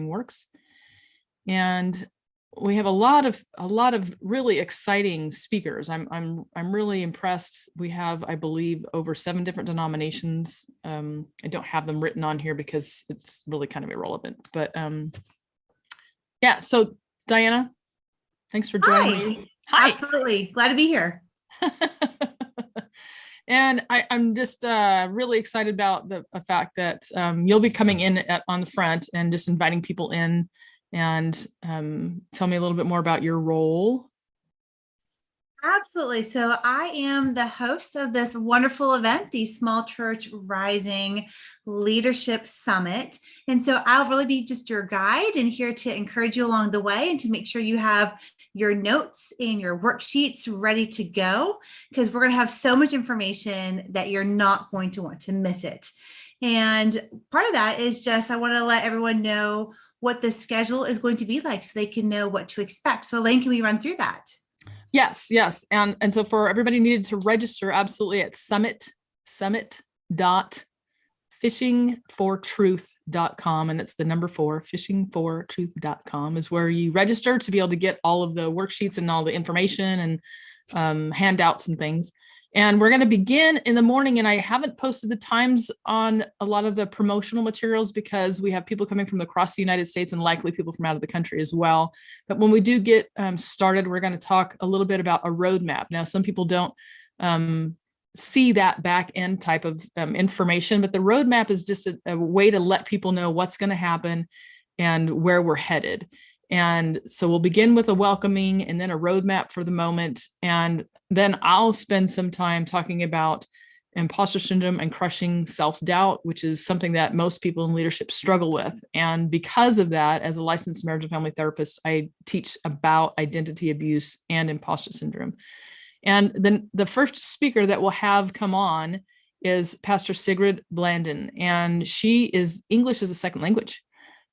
works. And we have a lot of really exciting speakers. I'm really impressed. We have, I believe, over 7 different denominations. I don't have them written on here because it's really kind of irrelevant. But yeah, so Diana, thanks for joining me. Hi. Absolutely. Glad to be here. And I'm just really excited about the fact that you'll be coming in on the front and just inviting people in, and tell me a little bit more about your role. Absolutely. So I am the host of this wonderful event, the Small Church Rising Leadership Summit. And so I'll really be just your guide and here to encourage you along the way and to make sure you have your notes and your worksheets ready to go, because we're going to have so much information that you're not going to want to miss it. And part of that is just, I want to let everyone know what the schedule is going to be like so they can know what to expect. So Elaine, can we run through that? Yes. And so for everybody needed to register, absolutely, at summit.fishingfortruth.com. And it's the number 4, fishingfortruth.com is where you register to be able to get all of the worksheets and all the information and handouts and things. And we're going to begin in the morning. And I haven't posted the times on a lot of the promotional materials because we have people coming from across the United States and likely people from out of the country as well. But when we do get started, we're going to talk a little bit about a roadmap. Now, some people don't see that back end type of information, but the roadmap is just a way to let people know what's going to happen and where we're headed. And so we'll begin with a welcoming and then a roadmap for the moment. And then I'll spend some time talking about imposter syndrome and crushing self-doubt, which is something that most people in leadership struggle with. And because of that, as a licensed marriage and family therapist, I teach about identity abuse and imposter syndrome. And then the first speaker that we'll have come on is Pastor Sigrid Blandon, and she is English as a second language.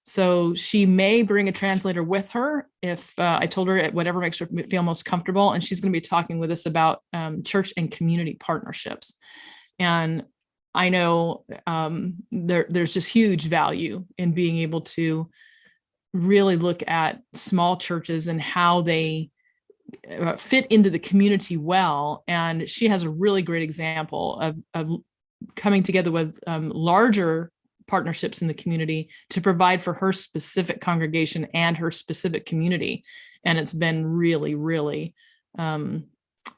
So she may bring a translator with her if I told her whatever makes her feel most comfortable. And she's going to be talking with us about church and community partnerships. And I know there's just huge value in being able to really look at small churches and how they fit into the community well. And she has a really great example of coming together with larger partnerships in the community to provide for her specific congregation and her specific community. And it's been really, really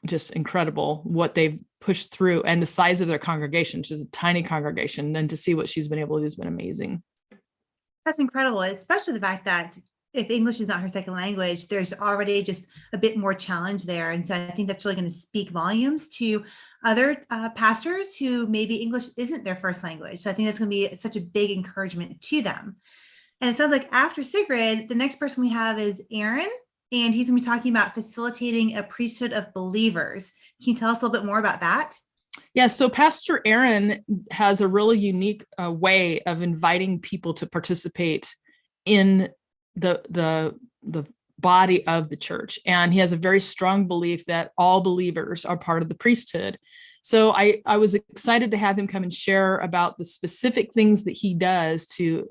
just incredible what they've pushed through and the size of their congregation, which is a tiny congregation. And to see what she's been able to do has been amazing. That's incredible, especially the fact that if English is not her second language, there's already just a bit more challenge there. And so I think that's really going to speak volumes to other pastors who maybe English isn't their first language. So I think that's going to be such a big encouragement to them. And it sounds like after Sigrid, the next person we have is Aaron, and he's going to be talking about facilitating a priesthood of believers. Can you tell us a little bit more about that? Yeah, so Pastor Aaron has a really unique way of inviting people to participate in the body of the church. And he has a very strong belief that all believers are part of the priesthood. So I was excited to have him come and share about the specific things that he does to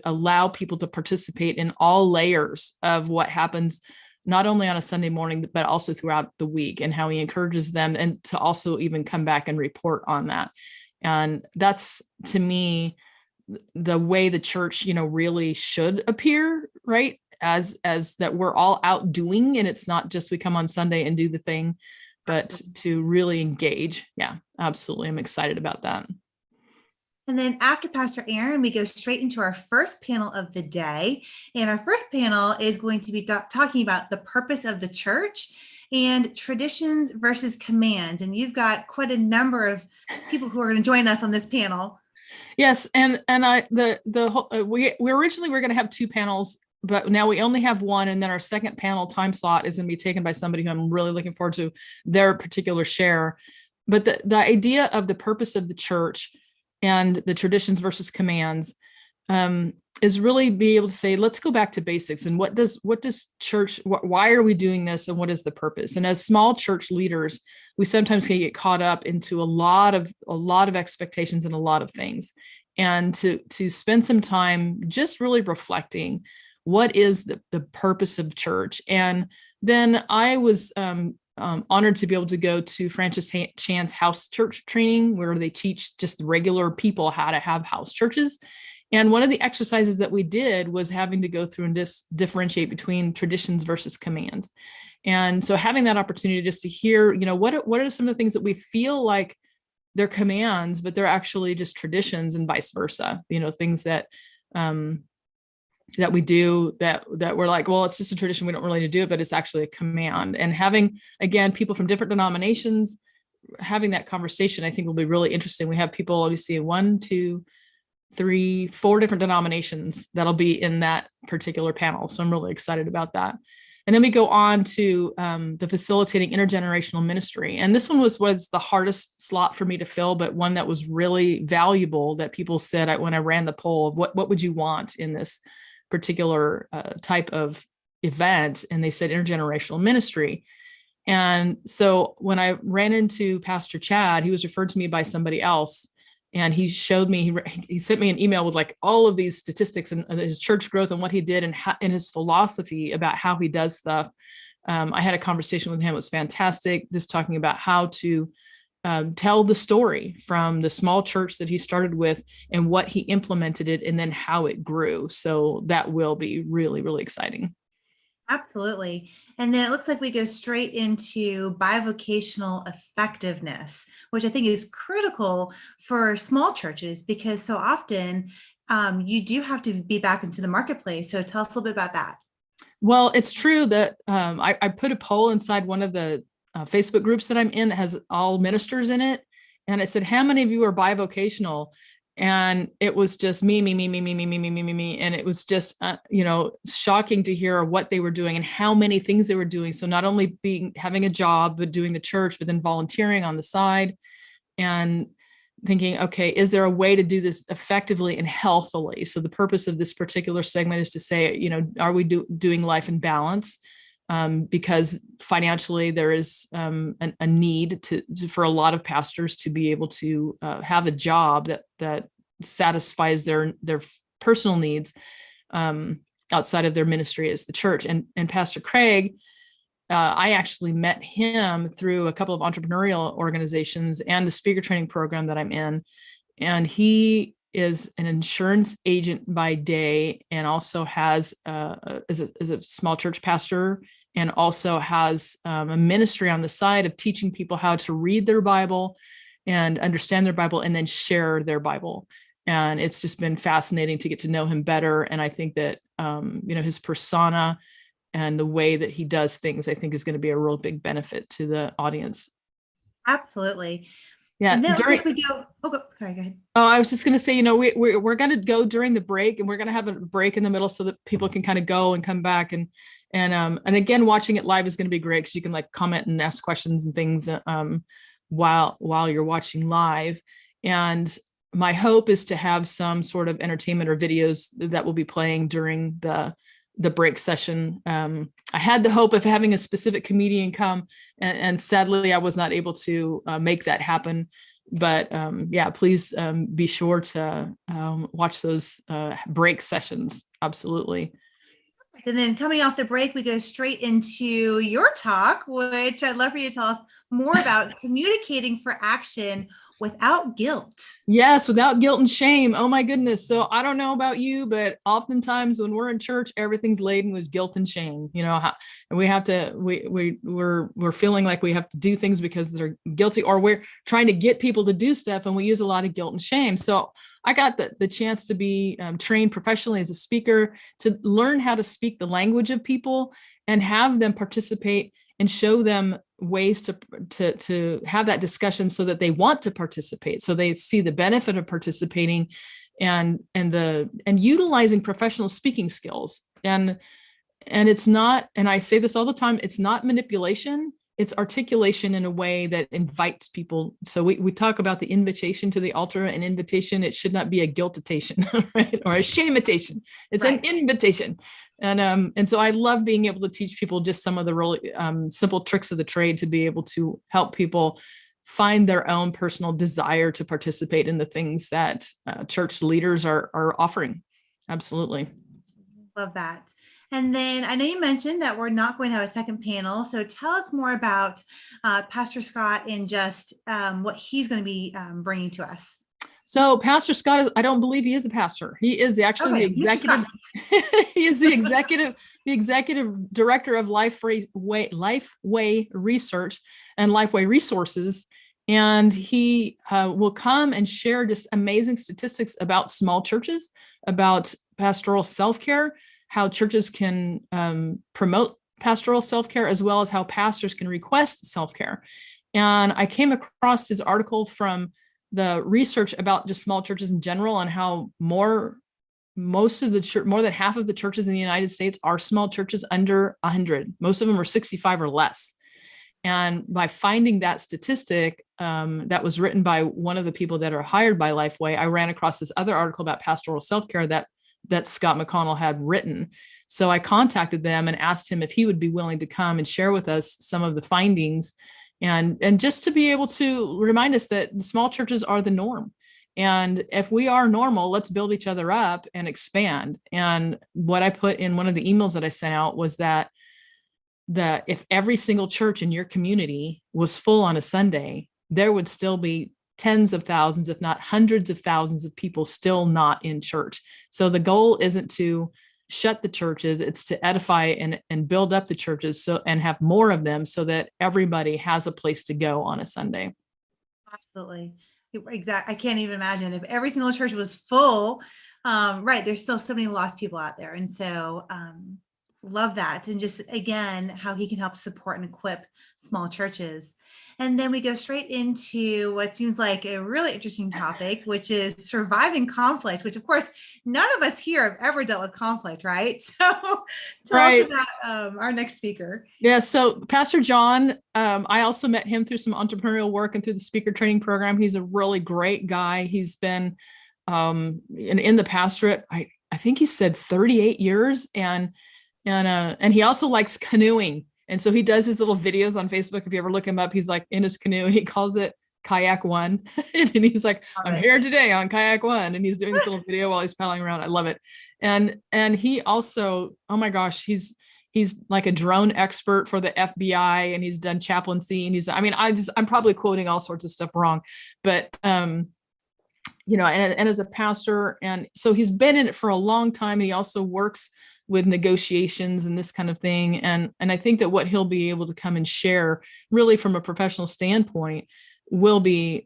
allow people to participate in all layers of what happens, not only on a Sunday morning, but also throughout the week, and how he encourages them and to also even come back and report on that. And that's, to me, the way the church, really should appear, right? As that we're all out doing, and it's not just we come on Sunday and do the thing, but absolutely, to really engage. Yeah, absolutely. I'm excited about that. And then after Pastor Aaron, we go straight into our first panel of the day. And our first panel is going to be talking about the purpose of the church and traditions versus commands. And you've got quite a number of people who are going to join us on this panel. Yes, and we originally were going to have 2 panels, but now we only have 1, and then our second panel time slot is going to be taken by somebody who I'm really looking forward to their particular share. But the idea of the purpose of the church and the traditions versus commands is really be able to say, let's go back to basics, and what does church, why are we doing this, and what is the purpose? And as small church leaders, we sometimes can get caught up into a lot of expectations and a lot of things. and to spend some time just really reflecting what is the purpose of church. And then I was honored to be able to go to Francis Chan's house church training, where they teach just regular people how to have house churches. And one of the exercises that we did was having to go through and differentiate between traditions versus commands. And so having that opportunity just to hear, what are some of the things that we feel like they're commands, but they're actually just traditions, and vice versa, things that that we do that we're like, well, it's just a tradition, we don't really need to do it, but it's actually a command. And having, again, people from different denominations having that conversation, I think will be really interesting. We have people obviously in 1, 2, 3, 4 different denominations that'll be in that particular panel. So I'm really excited about that. And then we go on to the facilitating intergenerational ministry. And this one was the hardest slot for me to fill, but one that was really valuable, that people said when I ran the poll of what would you want in this particular type of event? And they said intergenerational ministry. And so when I ran into Pastor Chad, he was referred to me by somebody else. And he showed me, he sent me an email with like all of these statistics and his church growth and what he did and his philosophy about how he does stuff. I had a conversation with him. It was fantastic, just talking about how to tell the story from the small church that he started with and what he implemented it and then how it grew. So that will be really, really exciting. Absolutely. And then it looks like we go straight into bivocational effectiveness, which I think is critical for small churches, because so often you do have to be back into the marketplace. So tell us a little bit about that. Well, it's true that I put a poll inside one of the Facebook groups that I'm in that has all ministers in it. And I said, how many of you are bivocational? And it was just me. And it was just, shocking to hear what they were doing and how many things they were doing. So not only having a job, but doing the church, but then volunteering on the side and thinking, okay, is there a way to do this effectively and healthily? So the purpose of this particular segment is to say, are we doing life in balance? Because financially there is a need for a lot of pastors to be able to have a job that satisfies their personal needs outside of their ministry as the church. And Pastor Craig, I actually met him through a couple of entrepreneurial organizations and the speaker training program that I'm in. And he is an insurance agent by day and also has is a small church pastor, and also has a ministry on the side of teaching people how to read their Bible and understand their Bible and then share their Bible. And it's just been fascinating to get to know him better. And I think that, his persona and the way that he does things, I think is going to be a real big benefit to the audience. Absolutely. Yeah. And then we go. Sorry, go ahead. Oh, I was just going to say, we're going to go during the break, and we're going to have a break in the middle so that people can kind of go and come back. And again, watching it live is going to be great because you can like comment and ask questions and things while you're watching live. And my hope is to have some sort of entertainment or videos that will be playing during the break session. I had the hope of having a specific comedian come, and sadly I was not able to make that happen. But please be sure to watch those break sessions. Absolutely. And then coming off the break, we go straight into your talk, which I'd love for you to tell us more about communicating for action without guilt. Yes, without guilt and shame. Oh my goodness. So I don't know about you, but oftentimes when we're in church, everything's laden with guilt and shame. And we have to, we're feeling like we have to do things because they're guilty, or we're trying to get people to do stuff, and we use a lot of guilt and shame. So I got the chance to be trained professionally as a speaker, to learn how to speak the language of people and have them participate and show them ways to have that discussion so that they want to participate, so they see the benefit of participating and utilizing professional speaking skills. And it's not, and I say this all the time, it's not manipulation, it's articulation in a way that invites people. So we talk about the invitation to the altar, and invitation, it should not be a guiltitation, right? Or a shameation. It's right. An invitation. And so I love being able to teach people just some of the really simple tricks of the trade to be able to help people find their own personal desire to participate in the things that church leaders are offering. Absolutely. Love that. And then I know you mentioned that we're not going to have a second panel. So tell us more about Pastor Scott and just what he's going to be bringing to us. So Pastor Scott, I don't believe he is a pastor. He is actually the executive. He is the executive director of Lifeway Research and Lifeway Resources. And he will come and share just amazing statistics about small churches, about pastoral self-care, how churches can promote pastoral self-care, as well as how pastors can request self-care. And I came across his article from the research about just small churches in general and how more than half of the churches in the United States are small churches under 100. Most of them are 65 or less. And by finding that statistic that was written by one of the people that are hired by Lifeway, I ran across this other article about pastoral self-care that Scott McConnell had written. So I contacted them and asked him if he would be willing to come and share with us some of the findings, and just to be able to remind us that the small churches are the norm. And if we are normal, let's build each other up and expand. And what I put in one of the emails that I sent out was that if every single church in your community was full on a Sunday, there would still be tens of thousands, if not hundreds of thousands of people still not in church. So the goal isn't to shut the churches, it's to edify and build up the churches and have more of them so that everybody has a place to go on a Sunday. Absolutely. Exactly. I can't even imagine if every single church was full. Right. There's still so many lost people out there. And so love that. And just, again, how he can help support and equip small churches. And then we go straight into what seems like a really interesting topic, which is surviving conflict, which of course, none of us here have ever dealt with conflict, right? So tell us about our next speaker. Yeah, so Pastor John, I also met him through some entrepreneurial work and through the speaker training program. He's a really great guy. He's been in the pastorate, I think he said 38 years, and he also likes canoeing. And so he does his little videos on Facebook. If you ever look him up, he's like in his canoe and he calls it Kayak One. And he's like, I'm here today on Kayak One. And he's doing this little video while he's paddling around. I love it. And he also, oh my gosh, he's like a drone expert for the FBI, and he's done chaplaincy. And I'm probably quoting all sorts of stuff wrong, but and as a pastor, and so he's been in it for a long time. And he also works with negotiations and this kind of thing. And I think that what he'll be able to come and share really from a professional standpoint will be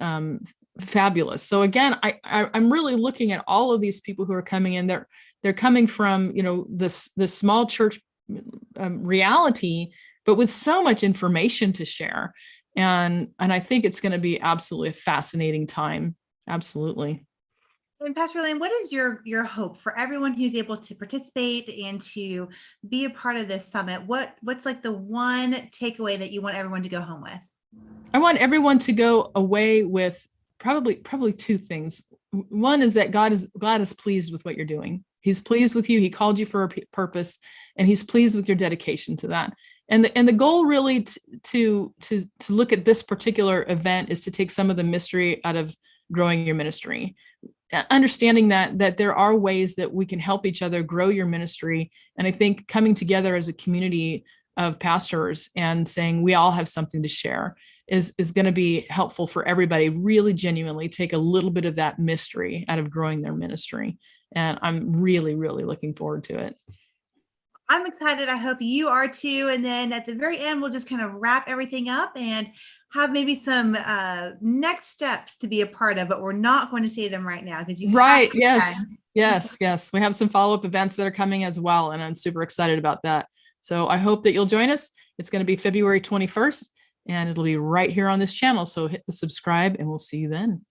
fabulous. So again, I'm really looking at all of these people who are coming in. They're coming from, the small church reality, but with so much information to share. And I think it's going to be absolutely a fascinating time. Absolutely. And Pastor Elaine, what is your hope for everyone who's able to participate and to be a part of this summit? What's like the one takeaway that you want everyone to go home with? I want everyone to go away with probably two things. One is that God is pleased with what you're doing. He's pleased with you. He called you for a purpose, and he's pleased with your dedication to that. And the goal really to look at this particular event is to take some of the mystery out of growing your ministry. Understanding that there are ways that we can help each other grow your ministry. And I think coming together as a community of pastors and saying we all have something to share is going to be helpful for everybody. Really genuinely take a little bit of that mystery out of growing their ministry. And I'm really, really looking forward to it. I'm excited. I hope you are too. And then at the very end, we'll just kind of wrap everything up and have maybe some next steps to be a part of, but we're not going to say them right now because you right. Yes. We have some follow-up events that are coming as well, and I'm super excited about that. So I hope that you'll join us. It's going to be February 21st, and it'll be right here on this channel. So hit the subscribe, and we'll see you then.